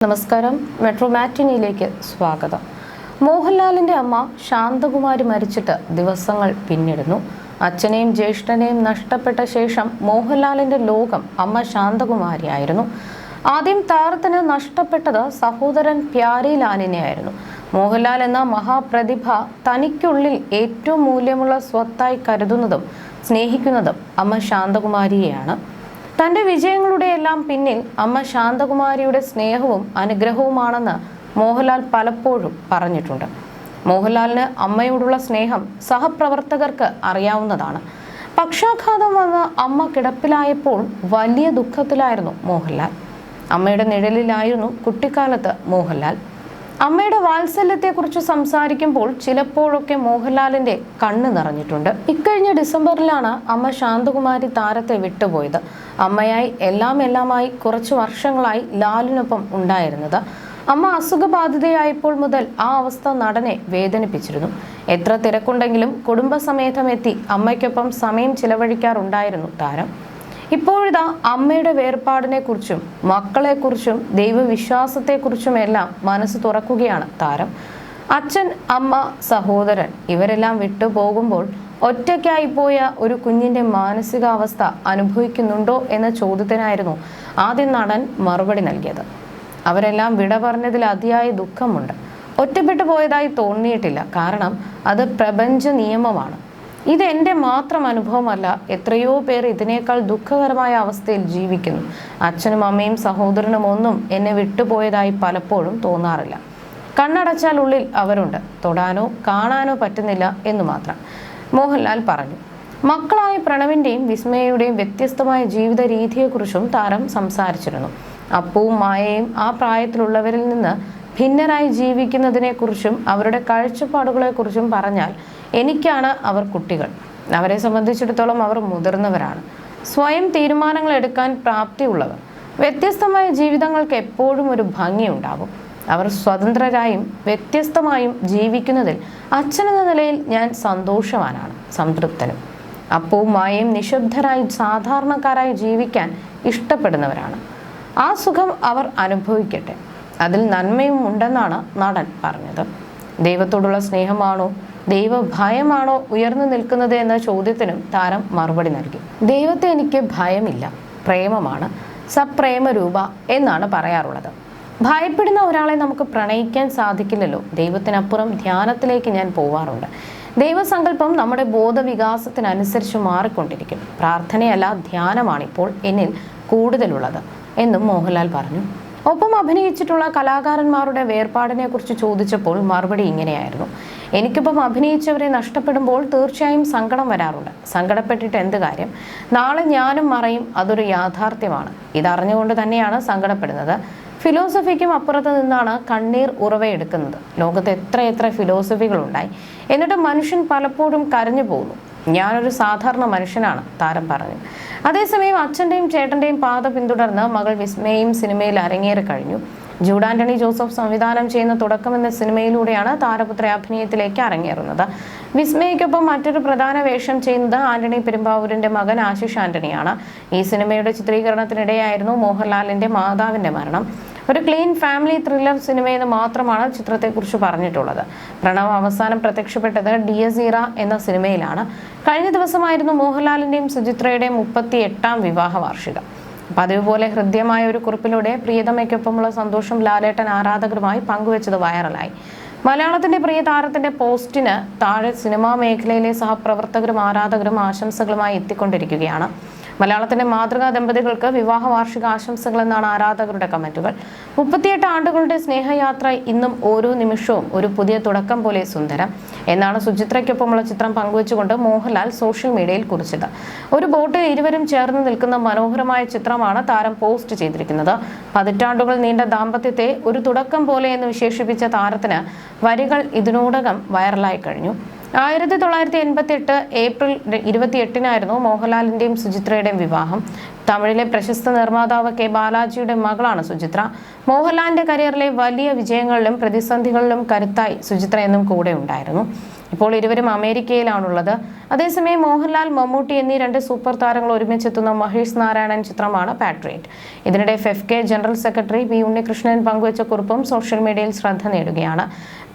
നമസ്കാരം. മെട്രോ മാറ്റിനിയിലേക്ക് സ്വാഗതം. മോഹൻലാലിന്റെ അമ്മ ശാന്തകുമാരി മരിച്ചിട്ട് ദിവസങ്ങൾ പിന്നിടുന്നു. അച്ഛനെയും ജ്യേഷ്ഠനെയും നഷ്ടപ്പെട്ട ശേഷം മോഹൻലാലിന്റെ ലോകം അമ്മ ശാന്തകുമാരിയായിരുന്നു. ആദ്യം താരത്തിന് നഷ്ടപ്പെട്ടത് സഹോദരൻ പ്യാരിലാലിനെയായിരുന്നു. മോഹൻലാൽ എന്ന മഹാപ്രതിഭ തനിക്കുള്ളിൽ ഏറ്റവും മൂല്യമുള്ള സ്വത്തായി കരുതുന്നതും സ്നേഹിക്കുന്നതും അമ്മ ശാന്തകുമാരിയെയാണ്. തൻ്റെ വിജയങ്ങളുടെയെല്ലാം പിന്നിൽ അമ്മ ശാന്തകുമാരിയുടെ സ്നേഹവും അനുഗ്രഹവുമാണെന്ന് മോഹൻലാൽ പലപ്പോഴും പറഞ്ഞിട്ടുണ്ട്. മോഹൻലാലിന് അമ്മയോടുള്ള സ്നേഹം സഹപ്രവർത്തകർക്ക് അറിയാവുന്നതാണ്. പക്ഷാഘാതം വന്ന് അമ്മ കിടപ്പിലായപ്പോൾ വലിയ ദുഃഖത്തിലായിരുന്നു മോഹൻലാൽ. അമ്മയുടെ നിഴലിലായിരുന്നു കുട്ടിക്കാലത്ത് മോഹൻലാൽ. അമ്മയുടെ വാത്സല്യത്തെക്കുറിച്ച് സംസാരിക്കുമ്പോൾ ചിലപ്പോഴൊക്കെ മോഹൻലാലിന്റെ കണ്ണ് നിറഞ്ഞിട്ടുണ്ട്. ഇക്കഴിഞ്ഞ ഡിസംബറിലാണ് അമ്മ ശാന്തകുമാരി താരത്തെ വിട്ടുപോയത്. അമ്മയായി എല്ലാമായി കുറച്ചു വർഷങ്ങളായി ലാലിനൊപ്പം ഉണ്ടായിരുന്നത്. അമ്മ അസുഖബാധിതയായപ്പോൾ മുതൽ ആ അവസ്ഥ നടനെ വേദനിപ്പിച്ചിരുന്നു. എത്ര തിരക്കുണ്ടെങ്കിലും കുടുംബസമേതം എത്തി അമ്മയ്ക്കൊപ്പം സമയം ചിലവഴിക്കാറുണ്ടായിരുന്നു താരം. ഇപ്പോഴിതാ അമ്മയുടെ വേർപാടിനെക്കുറിച്ചും മക്കളെക്കുറിച്ചും ദൈവവിശ്വാസത്തെക്കുറിച്ചുമെല്ലാം മനസ്സ് തുറക്കുകയാണ് താരം. അച്ഛൻ, അമ്മ, സഹോദരൻ ഇവരെല്ലാം വിട്ടുപോകുമ്പോൾ ഒറ്റയ്ക്കായി പോയ ഒരു കുഞ്ഞിന്റെ മാനസികാവസ്ഥ അനുഭവിക്കുന്നുണ്ടോ എന്ന ചോദ്യത്തിനായിരുന്നു ആദ്യം നടൻ മറുപടി നൽകിയത്. അവരെല്ലാം വിട പറഞ്ഞതിൽ അതിയായ ദുഃഖമുണ്ട്. ഒറ്റപ്പെട്ടു പോയതായി തോന്നിയിട്ടില്ല. കാരണം അത് പ്രപഞ്ച നിയമമാണ്. ഇത് എൻ്റെ മാത്രം അനുഭവമല്ല. എത്രയോ പേർ ഇതിനേക്കാൾ ദുഃഖകരമായ അവസ്ഥയിൽ ജീവിക്കുന്നു. അച്ഛനും അമ്മയും സഹോദരനും ഒന്നും എന്നെ വിട്ടുപോയതായി പലപ്പോഴും തോന്നാറില്ല. കണ്ണടച്ചാൽ ഉള്ളിൽ അവരുണ്ട്. തൊടാനോ കാണാനോ പറ്റുന്നില്ല എന്ന് മാത്രം മോഹൻലാൽ പറഞ്ഞു. മക്കളായ പ്രണവിൻ്റെയും വിസ്മയയുടെയും വ്യത്യസ്തമായ ജീവിത രീതിയെക്കുറിച്ചും താരം സംസാരിച്ചിരുന്നു. അപ്പുവും മായയും ആ പ്രായത്തിലുള്ളവരിൽ നിന്ന് ഭിന്നരായി ജീവിക്കുന്നതിനെക്കുറിച്ചും അവരുടെ കാഴ്ചപ്പാടുകളെക്കുറിച്ചും പറഞ്ഞാൽ എനിക്കാണ് അവർ കുട്ടികൾ. അവരെ സംബന്ധിച്ചിടത്തോളം അവർ മുതിർന്നവരാണ്. സ്വയം തീരുമാനങ്ങൾ എടുക്കാൻ പ്രാപ്തിയുള്ളവർ. വ്യത്യസ്തമായ ജീവിതങ്ങൾക്ക് എപ്പോഴും ഒരു ഭംഗിയുണ്ടാകും. അവർ സ്വതന്ത്രരായും വ്യത്യസ്തമായും ജീവിക്കുന്നതിൽ അച്ഛനെന്ന നിലയിൽ ഞാൻ സന്തോഷവാനാണ്, സംതൃപ്തനും. അപ്പവും മായയും നിശബ്ദരായി സാധാരണക്കാരായി ജീവിക്കാൻ ഇഷ്ടപ്പെടുന്നവരാണ്. ആ സുഖം അവർ അനുഭവിക്കട്ടെ. അതിൽ നന്മയും ഉണ്ടെന്നാണ് നടൻ പറഞ്ഞത്. ദൈവത്തോടുള്ള സ്നേഹമാണോ ദൈവഭയമാണോ ഉയർന്നു നിൽക്കുന്നത് എന്ന ചോദ്യത്തിനും താരം മറുപടി നൽകി. ദൈവത്തെ എനിക്ക് ഭയമില്ല, പ്രേമമാണ്, സപ്രേമരൂപ എന്നാണ് പറയാറുള്ളത്. ഭയപ്പെടുന്ന ഒരാളെ നമുക്ക് പ്രണയിക്കാൻ സാധിക്കില്ലല്ലോ. ദൈവത്തിനപ്പുറം ധ്യാനത്തിലേക്ക് ഞാൻ പോവാറുണ്ട്. ദൈവസങ്കല്പം നമ്മുടെ ബോധവികാസത്തിനനുസരിച്ച് മാറിക്കൊണ്ടിരിക്കും. പ്രാർത്ഥനയല്ല, ധ്യാനമാണിപ്പോൾ എന്നിൽ കൂടുതലുള്ളത് എന്നും മോഹൻലാൽ പറഞ്ഞു. ഒപ്പം അഭിനയിച്ചിട്ടുള്ള കലാകാരന്മാരുടെ വേർപാടിനെ കുറിച്ച് ചോദിച്ചപ്പോൾ മറുപടി ഇങ്ങനെയായിരുന്നു. എനിക്കൊപ്പം അഭിനയിച്ചവരെ നഷ്ടപ്പെടുമ്പോൾ തീർച്ചയായും സങ്കടം വരാറുണ്ട്. സങ്കടപ്പെട്ടിട്ട് എന്ത് കാര്യം? നാളെ ഞാനും മറയും, അതൊരു യാഥാർത്ഥ്യമാണ്. ഇതറിഞ്ഞുകൊണ്ട് തന്നെയാണ് സങ്കടപ്പെടുന്നത്. ഫിലോസഫിക്കും അപ്പുറത്ത് നിന്നാണ് കണ്ണീർ ഉറവയെടുക്കുന്നത്. ലോകത്ത് എത്ര ഫിലോസഫികളുണ്ടായി, എന്നിട്ട് മനുഷ്യൻ പലപ്പോഴും കരഞ്ഞു പോകുന്നു. ഞാനൊരു സാധാരണ മനുഷ്യനാണ്, താരം പറഞ്ഞു. അതേസമയം അച്ഛൻ്റെയും ചേട്ടൻ്റെയും പാത പിന്തുടർന്ന് മകൾ വിസ്മയും സിനിമയിൽ അരങ്ങേറി കഴിഞ്ഞു. ജൂഡ് ആന്റണി ജോസഫ് സംവിധാനം ചെയ്യുന്ന തുടക്കം എന്ന സിനിമയിലൂടെയാണ് താരപുത്ര അഭിനയത്തിലേക്ക് അരങ്ങേറുന്നത്. വിസ്മയ്ക്കൊപ്പം മറ്റൊരു പ്രധാന വേഷം ചെയ്യുന്നത് ആന്റണി പെരുമ്പാവൂരിന്റെ മകൻ ആശിഷ് ആന്റണിയാണ്. ഈ സിനിമയുടെ ചിത്രീകരണത്തിനിടെയായിരുന്നു മോഹൻലാലിന്റെ മാതാവിന്റെ മരണം. ഒരു ക്ലീൻ ഫാമിലി ത്രില്ലർ സിനിമയെന്ന് മാത്രമാണ് ചിത്രത്തെക്കുറിച്ച് പറഞ്ഞിട്ടുള്ളത്. പ്രണവ് അവസാനം പ്രത്യക്ഷപ്പെട്ടത് ഡിയസ് ഇറ എന്ന സിനിമയിലാണ്. കഴിഞ്ഞ ദിവസമായിരുന്നു മോഹൻലാലിന്റെയും സുചിത്രയുടെയും 38ാം വിവാഹ വാർഷികം. പതിവ് പോലെ ഹൃദ്യമായ ഒരു കുറിപ്പിലൂടെ പ്രിയതമയ്ക്കൊപ്പമുള്ള സന്തോഷം ലാലേട്ടൻ ആരാധകരുമായി പങ്കുവച്ചത് വൈറലായി. മലയാളത്തിന്റെ പ്രിയ താരത്തിന്റെ പോസ്റ്റിന് താഴെ സിനിമാ മേഖലയിലെ സഹപ്രവർത്തകരും ആരാധകരും ആശംസകളുമായി എത്തിക്കൊണ്ടിരിക്കുകയാണ്. മലയാളത്തിന്റെ മാതൃകാ ദമ്പതികൾക്ക് വിവാഹ വാർഷിക ആശംസകൾ എന്നാണ് ആരാധകരുടെ കമന്റുകൾ. 38 ആണ്ടുകളുടെ സ്നേഹയാത്ര ഇന്നും ഓരോ നിമിഷവും ഒരു പുതിയ തുടക്കം പോലെ സുന്ദരം എന്നാണ് സുചിത്രയ്ക്കൊപ്പമുള്ള ചിത്രം പങ്കുവച്ചുകൊണ്ട് മോഹൻലാൽ സോഷ്യൽ മീഡിയയിൽ കുറിച്ചത്. ഒരു ബോട്ടിൽ ഇരുവരും ചേർന്ന് നിൽക്കുന്ന മനോഹരമായ ചിത്രമാണ് താരം പോസ്റ്റ് ചെയ്തിരിക്കുന്നത്. 10 നീണ്ട ദാമ്പത്യത്തെ ഒരു തുടക്കം പോലെ എന്ന് വിശേഷിപ്പിച്ച താരത്തിന് വരികൾ ഇതിനോടകം വൈറലായി കഴിഞ്ഞു. 1988 ഏപ്രിൽ 28 മോഹൻലാലിന്റെയും സുചിത്രയുടെയും വിവാഹം. തമിഴിലെ പ്രശസ്ത നിർമ്മാതാവ് കെ ബാലാജിയുടെ മകളാണ് സുചിത്ര. മോഹൻലാലിന്റെ കരിയറിലെ വലിയ വിജയങ്ങളിലും പ്രതിസന്ധികളിലും കരുത്തായി സുചിത്ര എന്നും കൂടെ ഉണ്ടായിരുന്നു. ഇപ്പോൾ ഇരുവരും അമേരിക്കയിലാണുള്ളത്. അതേസമയം മോഹൻലാൽ, മമ്മൂട്ടി എന്നീ രണ്ട് സൂപ്പർ താരങ്ങൾ ഒരുമിച്ചെത്തുന്ന മഹേഷ് നാരായണൻ ചിത്രമാണ് പാട്രിയറ്റ്. ഇതിനിടെ FFK general secretary V Unnikrishnan പങ്കുവച്ച കുറിപ്പും സോഷ്യൽ മീഡിയയിൽ ശ്രദ്ധ നേടുകയാണ്.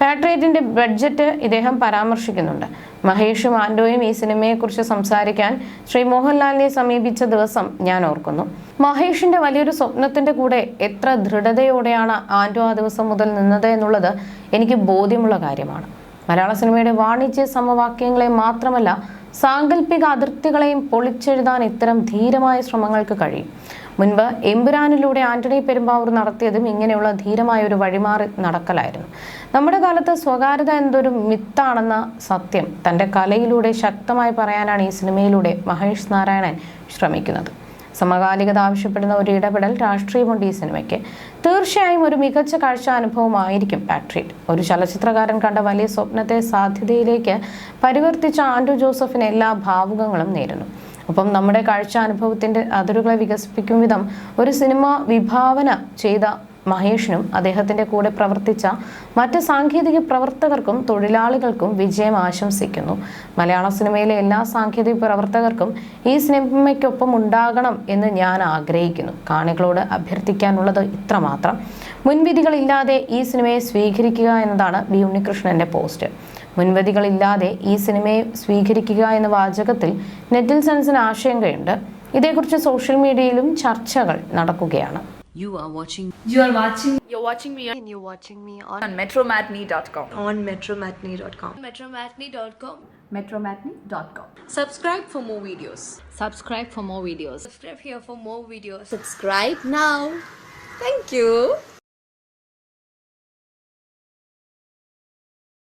പാട്രിയറ്റിന്റെ ബഡ്ജറ്റ് ഇദ്ദേഹം പരാമർശിക്കുന്നുണ്ട്. മഹേഷും ആൻഡോയും ഈ സിനിമയെക്കുറിച്ച് സംസാരിക്കാൻ ശ്രീ മോഹൻലാലിനെ സമീപിച്ച ദിവസം ഞാൻ ഓർക്കുന്നു. മഹേഷിന്റെ വലിയൊരു സ്വപ്നത്തിന്റെ കൂടെ എത്ര ദൃഢതയോടെയാണ് ആൻഡോ ആ ദിവസം മുതൽ നിന്നത് എന്നുള്ളത് എനിക്ക് ബോധ്യമുള്ള കാര്യമാണ്. മലയാള സിനിമയുടെ വാണിജ്യ സമവാക്യങ്ങളെ മാത്രമല്ല സാങ്കല്പിക അതിർത്തികളെയും പൊളിച്ചെഴുതാൻ ഇത്തരം ധീരമായ ശ്രമങ്ങൾക്ക് കഴിയും. മുൻപ് എമ്പുരാനിലൂടെ ആന്റണി പെരുമ്പാവൂർ നടത്തിയതും ഇങ്ങനെയുള്ള ധീരമായ ഒരു വഴിമാറി നടക്കലായിരുന്നു. നമ്മുടെ കാലത്ത് സ്വകാര്യത എന്തൊരു മിത്താണെന്ന സത്യം തൻ്റെ കലയിലൂടെ ശക്തമായി പറയാനാണ് ഈ സിനിമയിലൂടെ മഹേഷ് നാരായണൻ ശ്രമിക്കുന്നത്. സമകാലികത ആവശ്യപ്പെടുന്ന ഒരു ഇടപെടൽ രാഷ്ട്രീയമുണ്ട് ഈ സിനിമയ്ക്ക്. തീർച്ചയായും ഒരു മികച്ച കാഴ്ച അനുഭവമായിരിക്കും പാട്രിയറ്റ്. ഒരു ചലച്ചിത്രകാരൻ കണ്ട വലിയ സ്വപ്നത്തെ സാധ്യതയിലേക്ക് പരിവർത്തിച്ച ആൻഡ്രൂ ജോസഫിന് എല്ലാ ഭാവുകങ്ങളും നേരുന്നു. ഒപ്പം നമ്മുടെ കാഴ്ച അനുഭവത്തിന്റെ അതിരുകളെ വികസിപ്പിക്കും വിധം ഒരു സിനിമ വിഭാവന ചെയ്ത മഹേഷിനും അദ്ദേഹത്തിന്റെ കൂടെ പ്രവർത്തിച്ച മറ്റ് സാങ്കേതിക പ്രവർത്തകർക്കും തൊഴിലാളികൾക്കും വിജയം ആശംസിക്കുന്നു. മലയാള സിനിമയിലെ എല്ലാ സാങ്കേതിക പ്രവർത്തകർക്കും ഈ സിനിമയ്ക്കൊപ്പം ഉണ്ടാകണം എന്ന് ഞാൻ ആഗ്രഹിക്കുന്നു. കാണികളോട് അഭ്യർത്ഥിക്കാനുള്ളത് ഇത്രമാത്രം: മുൻവിധികളില്ലാതെ ഈ സിനിമയെ സ്വീകരിക്കുക എന്നതാണ് വി ഉണ്ണികൃഷ്ണന്റെ പോസ്റ്റ്. മുൻവിധികളില്ലാതെ ഈ സിനിമയെ സ്വീകരിക്കുക എന്ന വാചകത്തിൽ നെറ്റിസൺസിന് ആശങ്കയുണ്ട്. ഇതേക്കുറിച്ച് സോഷ്യൽ മീഡിയയിലും ചർച്ചകൾ നടക്കുകയാണ്. You're watching me on metromatney.com. metromatney.com. Subscribe for more videos. Subscribe for more videos. Subscribe here for more videos. Subscribe now. Thank you.